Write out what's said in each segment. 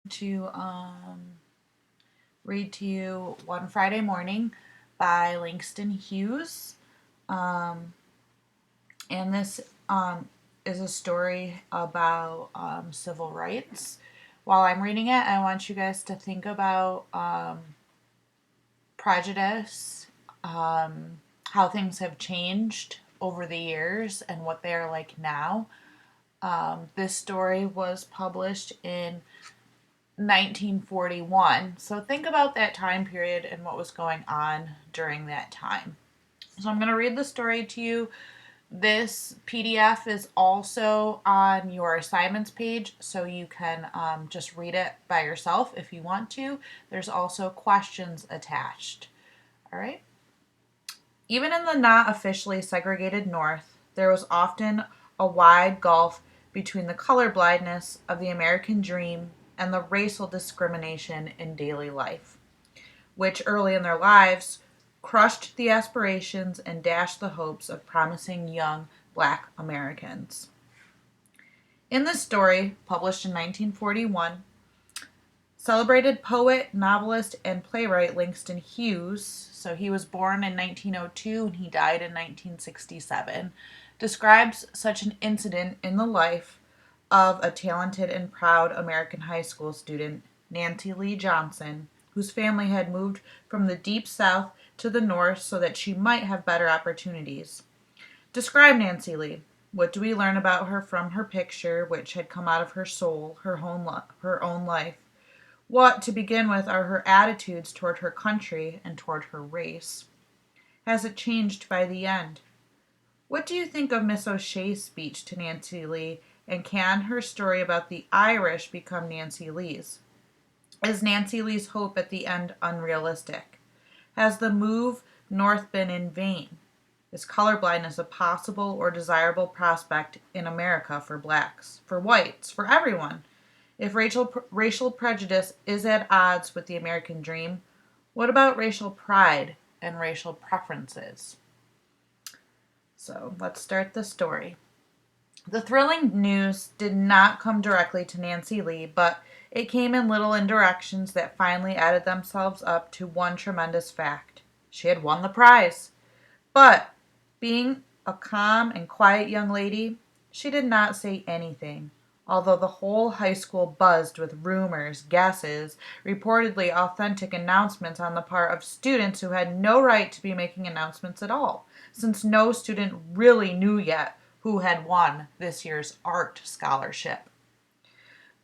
To read to you One Friday Morning by Langston Hughes. Um, and this is a story about civil rights. While I'm reading it, I want you guys to think about prejudice, how things have changed over the years, and what they are like now. This story was published in 1941. So think about that time period and what was going on during that time. So I'm going to read the story to you. This PDF is also on your assignments page, so you can just read it by yourself if you want to. There's also questions attached. All right. Even in the not officially segregated North, there was often a wide gulf between the color blindness of the American dream and the racial discrimination in daily life, which early in their lives crushed the aspirations and dashed the hopes of promising young black Americans. In this story, published in 1941, celebrated poet, novelist, and playwright Langston Hughes, so he was born in 1902 and he died in 1967, describes such an incident in the life of a talented and proud American high school student, Nancy Lee Johnson, whose family had moved from the deep South to the North so that she might have better opportunities. Describe Nancy Lee. What do we learn about her from her picture, which had come out of her soul, her own life? What, to begin with, are her attitudes toward her country and toward her race? Has it changed by the end? What do you think of Miss O'Shea's speech to Nancy Lee, and can her story about the Irish become Nancy Lee's? Is Nancy Lee's hope at the end unrealistic? Has the move north been in vain? Is colorblindness a possible or desirable prospect in America for blacks, for whites, for everyone? If racial prejudice is at odds with the American dream, what about racial pride and racial preferences? So let's start the story. The thrilling news did not come directly to Nancy Lee, but it came in little indirections that finally added themselves up to one tremendous fact. She had won the prize. But, being a calm and quiet young lady, she did not say anything, although the whole high school buzzed with rumors, guesses, reportedly authentic announcements on the part of students who had no right to be making announcements at all, since no student really knew yet who had won this year's art scholarship.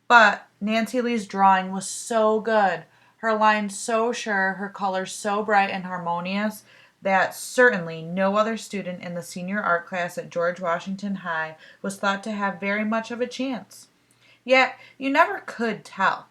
But Nancy Lee's drawing was so good, her lines so sure, her colors so bright and harmonious, that certainly no other student in the senior art class at George Washington High was thought to have very much of a chance. Yet you never could tell.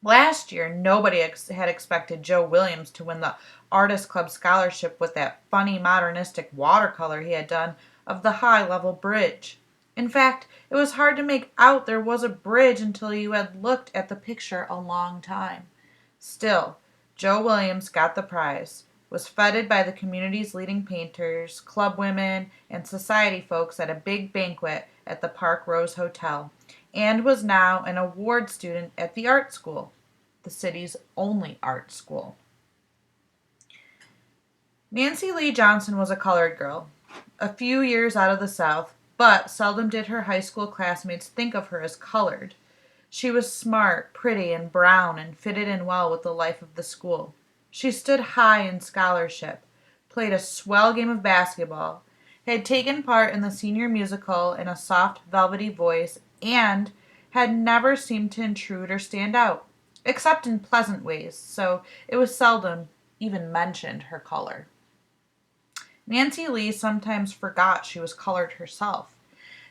Last year, nobody had expected Joe Williams to win the Artist Club scholarship with that funny modernistic watercolor he had done of the high level bridge. In fact, it was hard to make out there was a bridge until you had looked at the picture a long time. Still, Joe Williams got the prize, was feted by the community's leading painters, club women, and society folks at a big banquet at the Park Rose Hotel, and was now an award student at the art school, the city's only art school. Nancy Lee Johnson was a colored girl, a few years out of the South, but seldom did her high school classmates think of her as colored. She was smart, pretty, and brown, and fitted in well with the life of the school. She stood high in scholarship, played a swell game of basketball, had taken part in the senior musical in a soft, velvety voice, and had never seemed to intrude or stand out, except in pleasant ways, so it was seldom even mentioned her color. Nancy Lee sometimes forgot she was colored herself.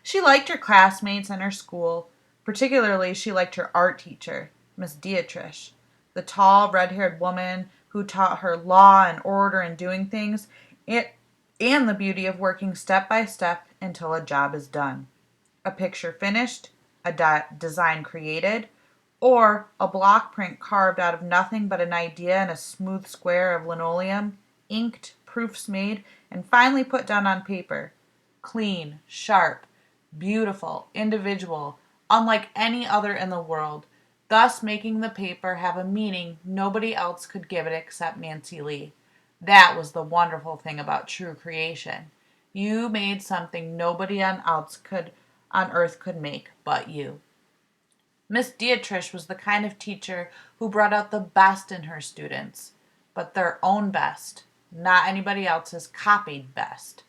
She liked her classmates and her school. Particularly, she liked her art teacher, Miss Dietrich, the tall, red-haired woman who taught her law and order and doing things, and the beauty of working step by step until a job is done. A picture finished, a design created, or a block print carved out of nothing but an idea in a smooth square of linoleum, inked, proofs made, and finally put down on paper. Clean, sharp, beautiful, individual, unlike any other in the world, thus making the paper have a meaning nobody else could give it except Nancy Lee. That was the wonderful thing about true creation. You made something nobody on earth could make but you. Miss Dietrich was the kind of teacher who brought out the best in her students, but their own best, not anybody else's copied best.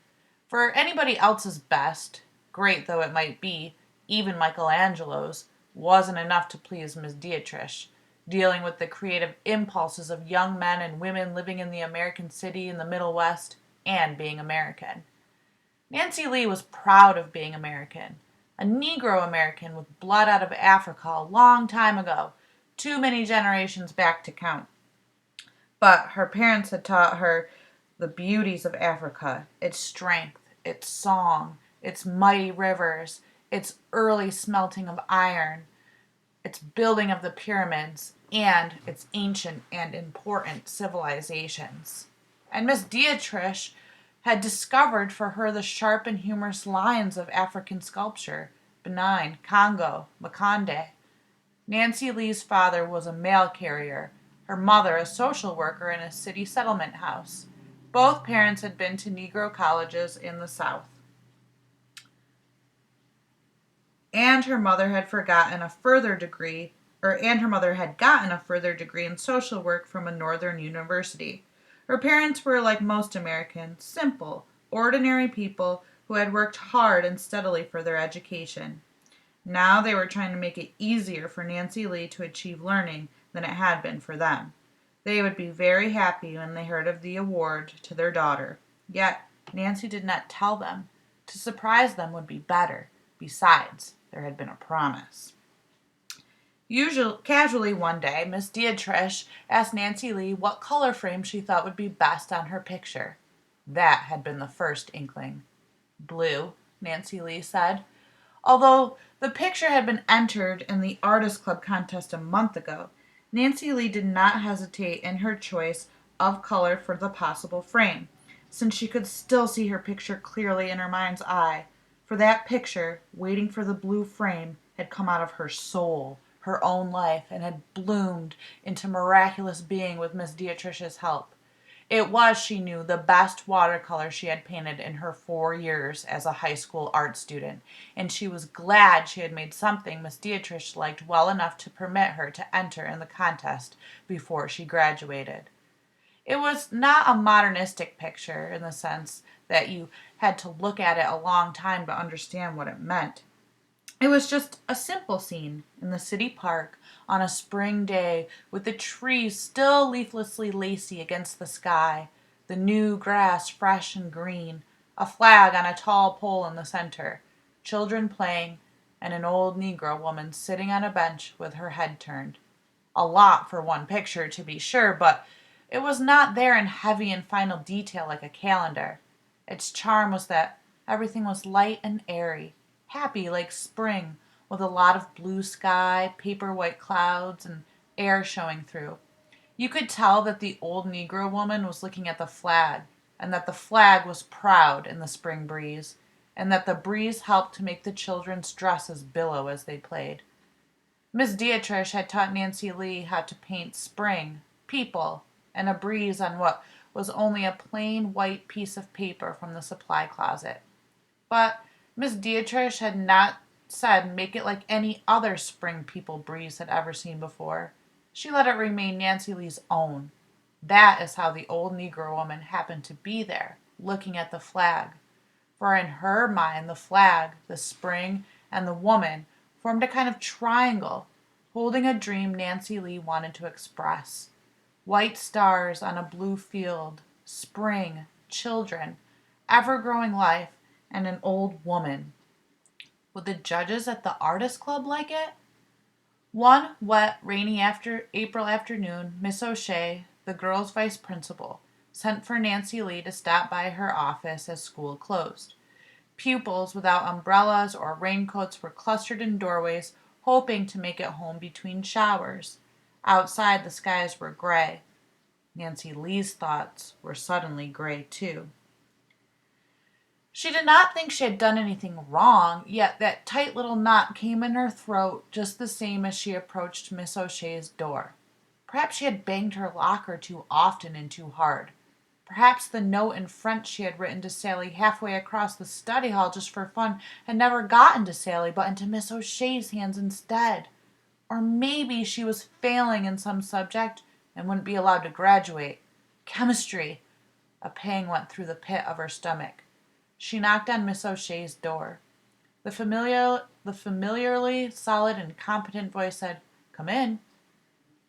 For anybody else's best, great though it might be, even Michelangelo's, wasn't enough to please Miss Dietrich, dealing with the creative impulses of young men and women living in the American city in the Middle West and being American. Nancy Lee was proud of being American, a Negro American with blood out of Africa a long time ago, too many generations back to count. But her parents had taught her the beauties of Africa, its strength, its song, its mighty rivers, its early smelting of iron, its building of the pyramids, and its ancient and important civilizations. And Miss Dietrich had discovered for her the sharp and humorous lines of African sculpture, Benin, Congo, Makonde. Nancy Lee's father was a mail carrier, her mother a social worker in a city settlement house. Both parents had been to Negro colleges in the South. And her mother had gotten a further degree in social work from a northern university. Her parents were like most Americans, simple, ordinary people who had worked hard and steadily for their education. Now they were trying to make it easier for Nancy Lee to achieve learning than it had been for them. They would be very happy when they heard of the award to their daughter. Yet Nancy did not tell them. To surprise them would be better. Besides, there had been a promise. Casually one day, Miss Dietrich asked Nancy Lee what color frame she thought would be best on her picture. That had been the first inkling. Blue, Nancy Lee said. Although the picture had been entered in the Artist Club contest a month ago, Nancy Lee did not hesitate in her choice of color for the possible frame, since she could still see her picture clearly in her mind's eye. For that picture, waiting for the blue frame, had come out of her soul, her own life, and had bloomed into miraculous being with Miss Dietrich's help. It was, she knew, the best watercolor she had painted in her 4 years as a high school art student, and she was glad she had made something Miss Dietrich liked well enough to permit her to enter in the contest before she graduated. It was not a modernistic picture in the sense that you had to look at it a long time to understand what it meant. It was just a simple scene in the city park on a spring day with the trees still leaflessly lacy against the sky, the new grass fresh and green, a flag on a tall pole in the center, children playing, and an old Negro woman sitting on a bench with her head turned. A lot for one picture, to be sure, but it was not there in heavy and final detail like a calendar. Its charm was that everything was light and airy, happy like spring, with a lot of blue sky, paper white clouds, and air showing through. You could tell that the old Negro woman was looking at the flag, and that the flag was proud in the spring breeze, and that the breeze helped to make the children's dresses billow as they played. Miss Dietrich had taught Nancy Lee how to paint spring, people, and a breeze on what was only a plain white piece of paper from the supply closet. But Miss Dietrich had not said make it like any other spring people breeze had ever seen before. She let it remain Nancy Lee's own. That is how the old Negro woman happened to be there, looking at the flag. For in her mind the flag, the spring, and the woman formed a kind of triangle, holding a dream Nancy Lee wanted to express. White stars on a blue field, spring, children, ever-growing life, and an old woman. Would the judges at the Artist Club like it? One wet, rainy April afternoon, Miss O'Shea, the girls' vice principal, sent for Nancy Lee to stop by her office as school closed. Pupils without umbrellas or raincoats were clustered in doorways, hoping to make it home between showers. Outside, the skies were gray. Nancy Lee's thoughts were suddenly gray, too. She did not think she had done anything wrong, yet that tight little knot came in her throat just the same as she approached Miss O'Shea's door. Perhaps she had banged her locker too often and too hard. Perhaps the note in French she had written to Sally halfway across the study hall just for fun had never gotten to Sally but into Miss O'Shea's hands instead. Or maybe she was failing in some subject and wouldn't be allowed to graduate. Chemistry. A pang went through the pit of her stomach. She knocked on Miss O'Shea's door. The familiarly solid and competent voice said, "Come in."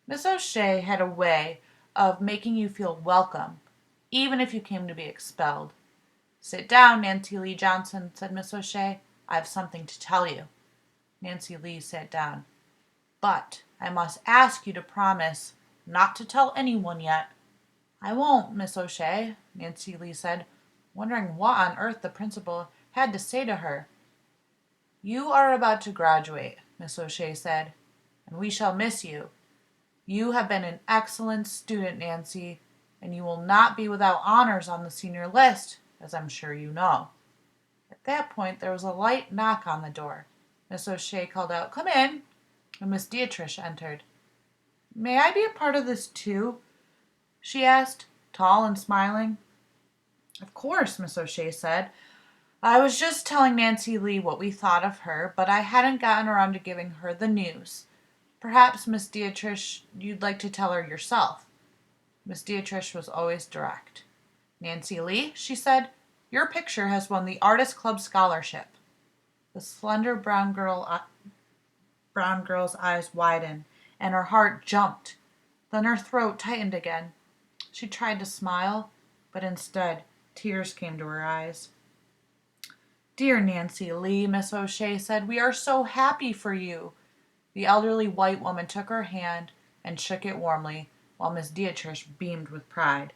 Miss O'Shea had a way of making you feel welcome, even if you came to be expelled. "Sit down, Nancy Lee Johnson," said Miss O'Shea. "I have something to tell you." Nancy Lee sat down. "But I must ask you to promise not to tell anyone yet." "I won't, Miss O'Shea," Nancy Lee said, wondering what on earth the principal had to say to her. "You are about to graduate," Miss O'Shea said, "and we shall miss you. You have been an excellent student, Nancy, and you will not be without honors on the senior list, as I'm sure you know." At that point there was a light knock on the door. Miss O'Shea called out, "Come in," and Miss Dietrich entered. "May I be a part of this too?" she asked, tall and smiling. "Of course," Miss O'Shea said. "I was just telling Nancy Lee what we thought of her, but I hadn't gotten around to giving her the news. Perhaps, Miss Dietrich, you'd like to tell her yourself." Miss Dietrich was always direct. "Nancy Lee," she said, "your picture has won the Artist Club scholarship." The slender brown girl's eyes widened, and her heart jumped. Then her throat tightened again. She tried to smile, but instead tears came to her eyes. "Dear Nancy Lee," Miss O'Shea said, "we are so happy for you." The elderly white woman took her hand and shook it warmly, while Miss Dietrich beamed with pride.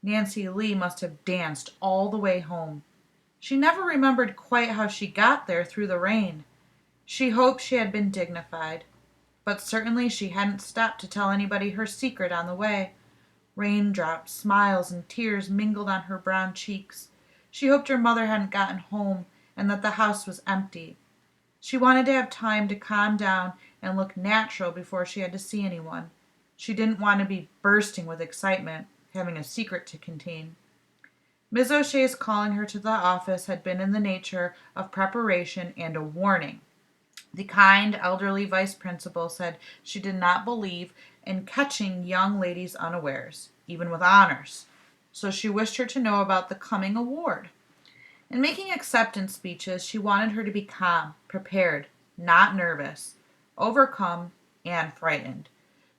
Nancy Lee must have danced all the way home. She never remembered quite how she got there through the rain. She hoped she had been dignified, but certainly she hadn't stopped to tell anybody her secret on the way. Raindrops, smiles, and tears mingled on her brown cheeks. She hoped her mother hadn't gotten home and that the house was empty. She wanted to have time to calm down and look natural before she had to see anyone. She didn't want to be bursting with excitement, having a secret to contain. Miss O'Shea's calling her to the office had been in the nature of preparation and a warning. The kind, elderly vice principal said she did not believe in catching young ladies unawares, even with honors, so she wished her to know about the coming award. In making acceptance speeches, she wanted her to be calm, prepared, not nervous, overcome, and frightened.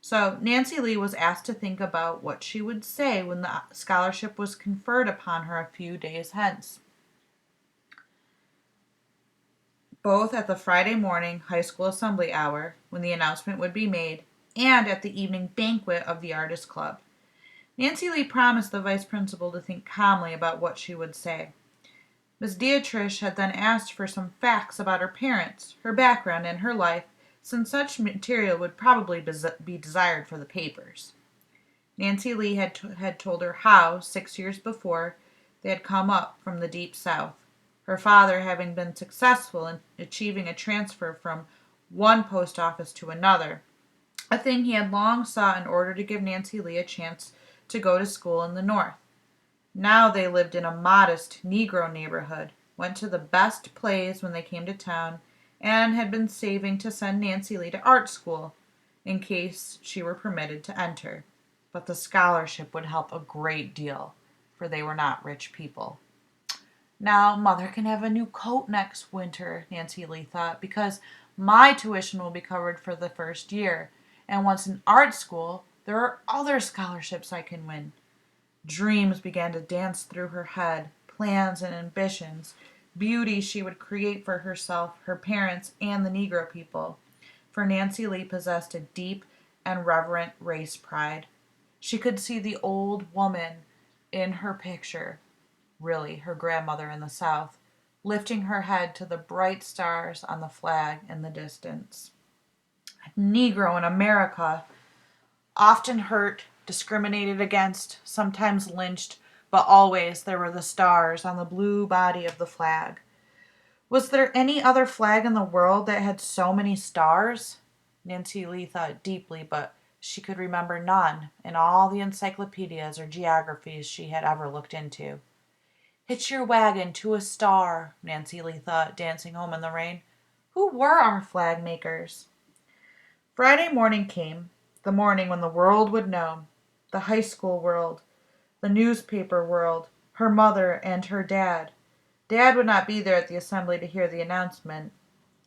So Nancy Lee was asked to think about what she would say when the scholarship was conferred upon her a few days hence, both at the Friday morning high school assembly hour, when the announcement would be made, and at the evening banquet of the Artist Club. Nancy Lee promised the vice principal to think calmly about what she would say. Miss Dietrich had then asked for some facts about her parents, her background, and her life, since such material would probably be desired for the papers. Nancy Lee had told her how, 6 years before, they had come up from the deep south, her father having been successful in achieving a transfer from one post office to another, a thing he had long sought in order to give Nancy Lee a chance to go to school in the North. Now they lived in a modest Negro neighborhood, went to the best plays when they came to town, and had been saving to send Nancy Lee to art school, in case she were permitted to enter. But the scholarship would help a great deal, for they were not rich people. "Now Mother can have a new coat next winter," Nancy Lee thought, "because my tuition will be covered for the first year, and once in art school, there are other scholarships I can win." Dreams began to dance through her head, plans and ambitions, beauty she would create for herself, her parents, and the Negro people. For Nancy Lee possessed a deep and reverent race pride. She could see the old woman in her picture, really her grandmother in the South, lifting her head to the bright stars on the flag in the distance. A Negro in America, often hurt, discriminated against, sometimes lynched, but always there were the stars on the blue body of the flag. Was there any other flag in the world that had so many stars? Nancy Lee thought deeply, but she could remember none in all the encyclopedias or geographies she had ever looked into. Hitch your wagon to a star, Nancy Lee thought, dancing home in the rain. Who were our flag makers? Friday morning came, the morning when the world would know, the high school world, the newspaper world, her mother and her dad. Dad would not be there at the assembly to hear the announcement,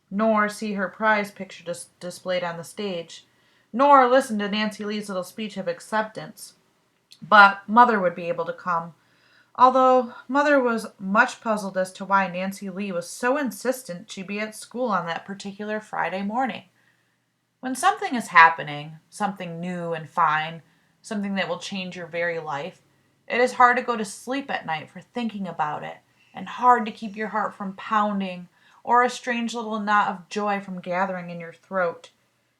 nor see her prize picture displayed on the stage, nor listen to Nancy Lee's little speech of acceptance. But Mother would be able to come, although Mother was much puzzled as to why Nancy Lee was so insistent she be at school on that particular Friday morning. When something is happening, something new and fine, something that will change your very life, it is hard to go to sleep at night for thinking about it, and hard to keep your heart from pounding, or a strange little knot of joy from gathering in your throat.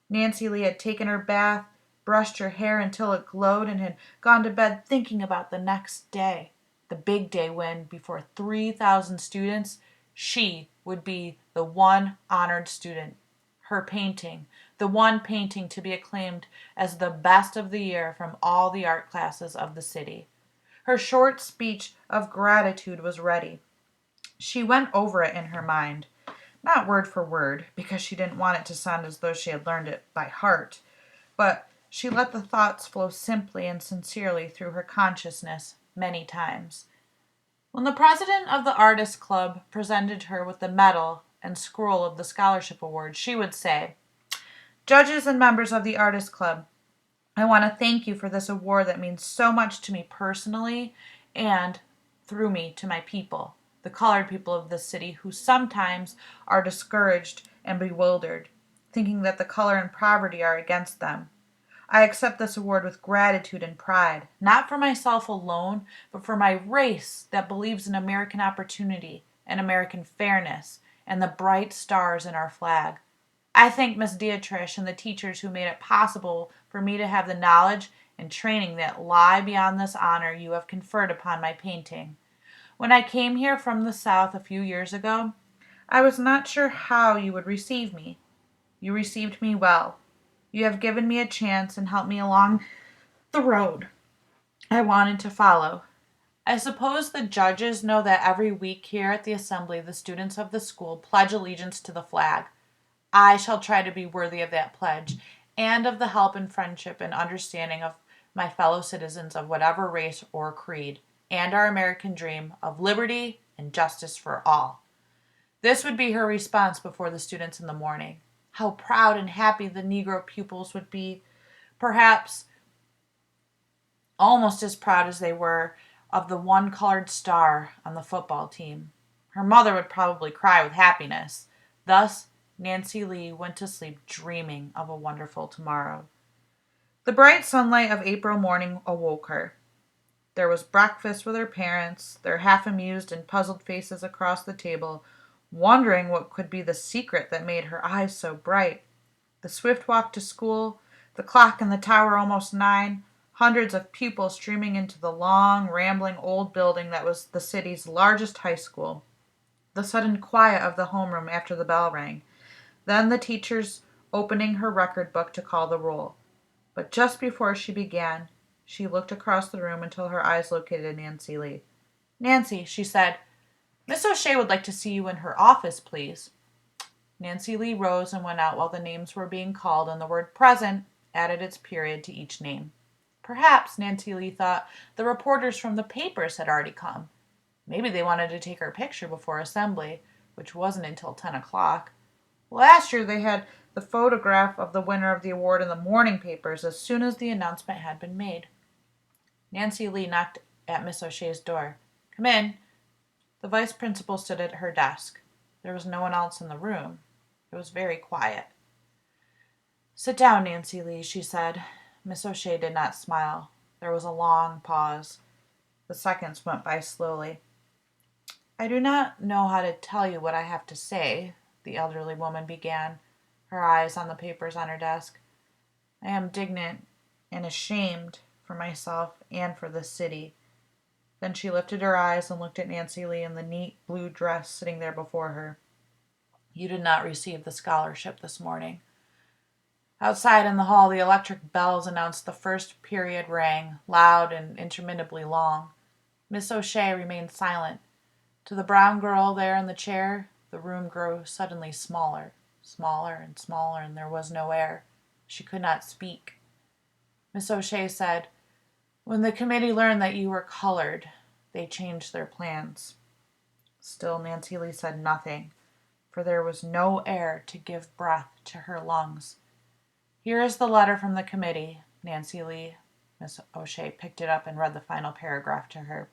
Nancy Lee had taken her bath, brushed her hair until it glowed, and had gone to bed thinking about the next day, the big day when, before 3,000 students, she would be the one honored student. Her painting, the one painting to be acclaimed as the best of the year from all the art classes of the city. Her short speech of gratitude was ready. She went over it in her mind, not word for word, because she didn't want it to sound as though she had learned it by heart, but she let the thoughts flow simply and sincerely through her consciousness many times. When the president of the Artists Club presented her with the medal and scroll of the scholarship award, she would say, "Judges and members of the Artists Club, I want to thank you for this award that means so much to me personally and, through me, to my people, the colored people of this city, who sometimes are discouraged and bewildered, thinking that the color and poverty are against them. I accept this award with gratitude and pride, not for myself alone, but for my race that believes in American opportunity and American fairness and the bright stars in our flag. I thank Miss Dietrich and the teachers who made it possible for me to have the knowledge and training that lie beyond this honor you have conferred upon my painting. When I came here from the South a few years ago, I was not sure how you would receive me. You received me well. You have given me a chance and helped me along the road I wanted to follow. I suppose the judges know that every week here at the assembly the students of the school pledge allegiance to the flag. I shall try to be worthy of that pledge and of the help and friendship and understanding of my fellow citizens of whatever race or creed, and our American dream of liberty and justice for all." This would be her response before the students in the morning. How proud and happy the Negro pupils would be, perhaps almost as proud as they were of the one colored star on the football team. Her mother would probably cry with happiness. Thus, Nancy Lee went to sleep dreaming of a wonderful tomorrow. The bright sunlight of April morning awoke her. There was breakfast with her parents, their half-amused and puzzled faces across the table, wondering what could be the secret that made her eyes so bright. The swift walk to school, the clock in the tower almost 9, hundreds of pupils streaming into the long, rambling old building that was the city's largest high school, the sudden quiet of the homeroom after the bell rang, then the teacher's opening her record book to call the roll. But just before she began, she looked across the room until her eyes located Nancy Lee. "Nancy," she said, "Miss O'Shea would like to see you in her office, please." Nancy Lee rose and went out while the names were being called and the word "present" added its period to each name. Perhaps, Nancy Lee thought, the reporters from the papers had already come. Maybe they wanted to take her picture before assembly, which wasn't until 10 o'clock. Last year they had the photograph of the winner of the award in the morning papers as soon as the announcement had been made. Nancy Lee knocked at Miss O'Shea's door. "Come in." The vice principal stood at her desk. There was no one else in the room. It was very quiet. "Sit down, Nancy Lee," she said. Miss O'Shea did not smile. There was a long pause. The seconds went by slowly. "I do not know how to tell you what I have to say," the elderly woman began, her eyes on the papers on her desk. "I am indignant and ashamed for myself and for the city. Then she lifted her eyes and looked at Nancy Lee in the neat blue dress sitting there before her. "You did not receive the scholarship this morning." Outside in the hall, the electric bells announced the first period rang, loud and interminably long. Miss O'Shea remained silent. To the brown girl there in the chair, the room grew suddenly smaller, and smaller, and there was no air. She could not speak. Miss O'Shea said, "When the committee learned that you were colored, they changed their plans." Still Nancy Lee said nothing, for there was no air to give breath to her lungs. "Here is the letter from the committee, Nancy Lee." Miss O'Shea picked it up and read the final paragraph to her.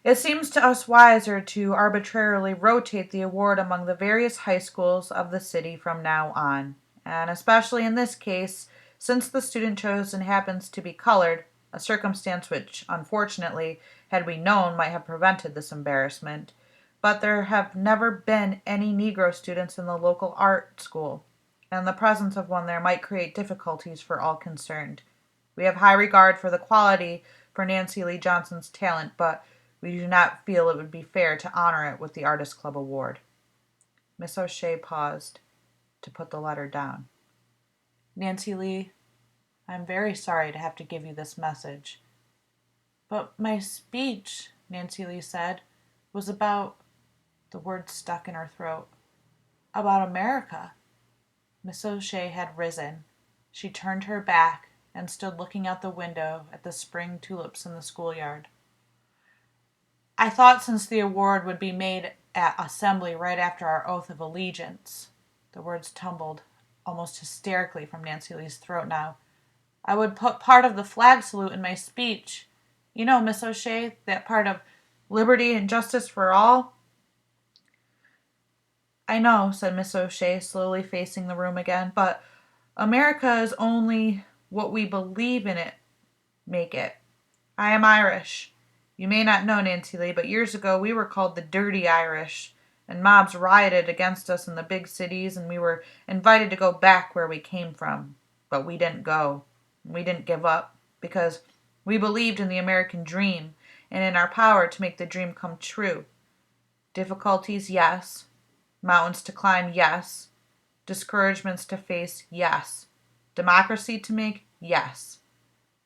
"It seems to us wiser to arbitrarily rotate the award among the various high schools of the city from now on, and especially in this case, since the student chosen happens to be colored, a circumstance which, unfortunately, had we known, might have prevented this embarrassment. But there have never been any Negro students in the local art school, and the presence of one there might create difficulties for all concerned. We have high regard for the quality for Nancy Lee Johnson's talent, but we do not feel it would be fair to honor it with the Artist Club Award." Miss O'Shea paused to put the letter down. "Nancy Lee, I am very sorry to have to give you this message." "But my speech," Nancy Lee said, "was about—" the words stuck in her throat. "About America." Miss O'Shea had risen. She turned her back and stood looking out the window at the spring tulips in the schoolyard. "I thought since the award would be made at assembly right after our oath of allegiance," the words tumbled almost hysterically from Nancy Lee's throat now, "I would put part of the flag salute in my speech. You know, Miss O'Shea, that part of liberty and justice for all." "I know," said Miss O'Shea, slowly facing the room again, "but America is only what we believe in it make it. I am Irish. You may not know, Nancy Lee, but years ago we were called the Dirty Irish, and mobs rioted against us in the big cities, and we were invited to go back where we came from. But we didn't go. We didn't give up, because we believed in the American dream, and in our power to make the dream come true. Difficulties, yes. Mountains to climb, yes. Discouragements to face, yes. Democracy to make, yes.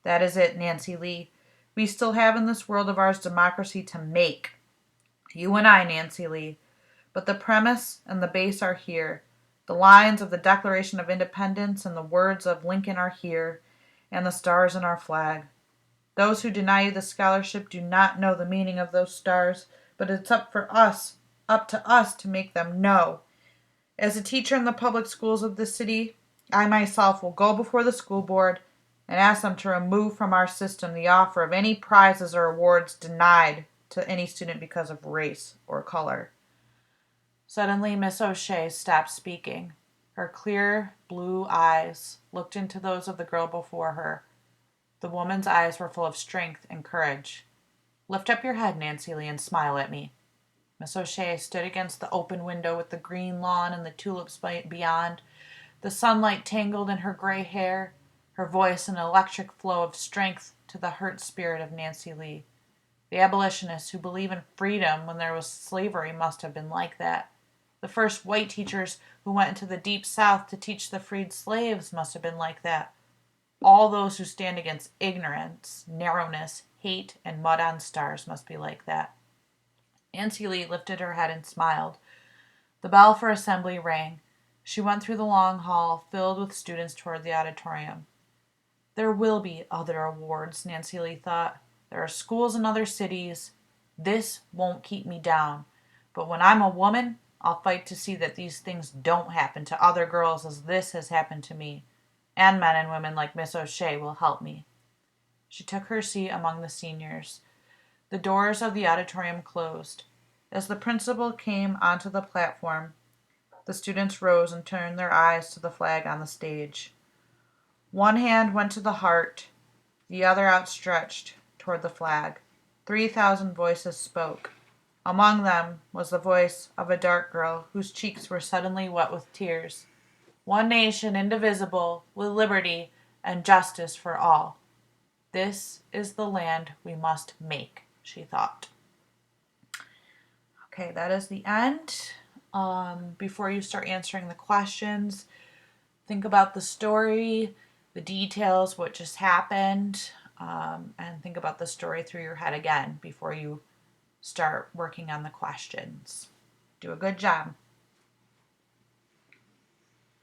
That is it, Nancy Lee. We still have in this world of ours democracy to make. You and I, Nancy Lee. But the premise and the base are here. The lines of the Declaration of Independence and the words of Lincoln are here, and the stars in our flag. Those who deny you the scholarship do not know the meaning of those stars, but it's up to us to make them know. As a teacher in the public schools of the city, I myself will go before the school board and ask them to remove from our system the offer of any prizes or awards denied to any student because of race or color." Suddenly, Miss O'Shea stopped speaking. Her clear blue eyes looked into those of the girl before her. The woman's eyes were full of strength and courage. "Lift up your head, Nancy Lee, and smile at me." Miss O'Shea stood against the open window with the green lawn and the tulips beyond. The sunlight tangled in her gray hair, her voice an electric flow of strength to the hurt spirit of Nancy Lee. The abolitionists who believe in freedom when there was slavery must have been like that. The first white teachers who went into the deep South to teach the freed slaves must have been like that. All those who stand against ignorance, narrowness, hate, and mud on stars must be like that. Nancy Lee lifted her head and smiled. The bell for assembly rang. She went through the long hall, filled with students, toward the auditorium. There will be other awards, Nancy Lee thought. There are schools in other cities. This won't keep me down. But when I'm a woman, I'll fight to see that these things don't happen to other girls as this has happened to me. And men and women like Miss O'Shea will help me. She took her seat among the seniors. The doors of the auditorium closed. As the principal came onto the platform, the students rose and turned their eyes to the flag on the stage. One hand went to the heart, the other outstretched toward the flag. 3,000 voices spoke. Among them was the voice of a dark girl whose cheeks were suddenly wet with tears. "One nation indivisible, with liberty and justice for all." This is the land we must make, she thought. Okay, that is the end. Before you start answering the questions, think about the story, the details, what just happened, and think about the story through your head again before you start working on the questions. Do a good job.